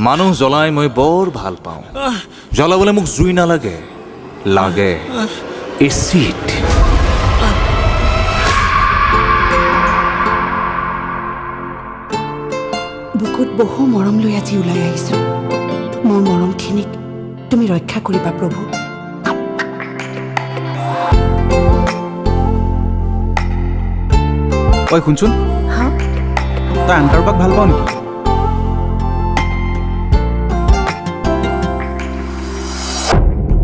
মানুহ জ্বলাই মই বৰ ভাল পাওঁ জ্বলাবলৈ মোক জুই নালাগে লাগে এচিড বুকুত বহু মৰম লৈ আজি ওলাই আহিছো মোৰ মৰমখিনিক তুমি ৰক্ষা কৰিবা প্ৰভু ঐ শুনচোন তই আন কাৰোবাক ভাল পাওঁ নেকি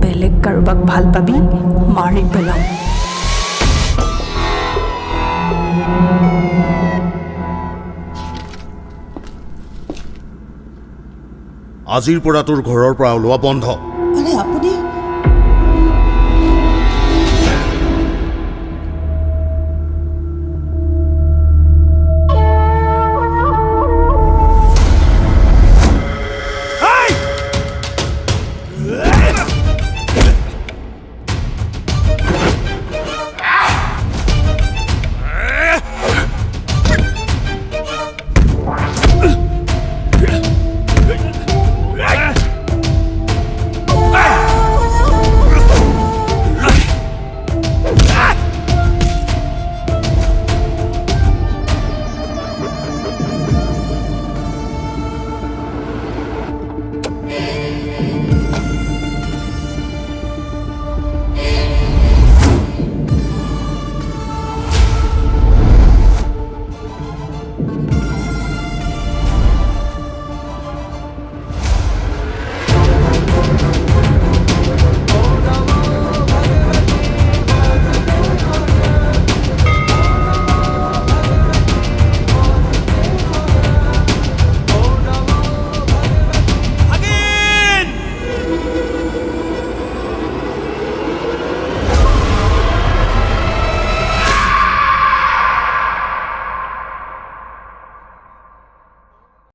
বেলেগ কাৰোবাক ভাল পাবি মাৰি পেলাম আজিৰ পৰা তোৰ ঘৰৰ পৰা ওলোৱা বন্ধ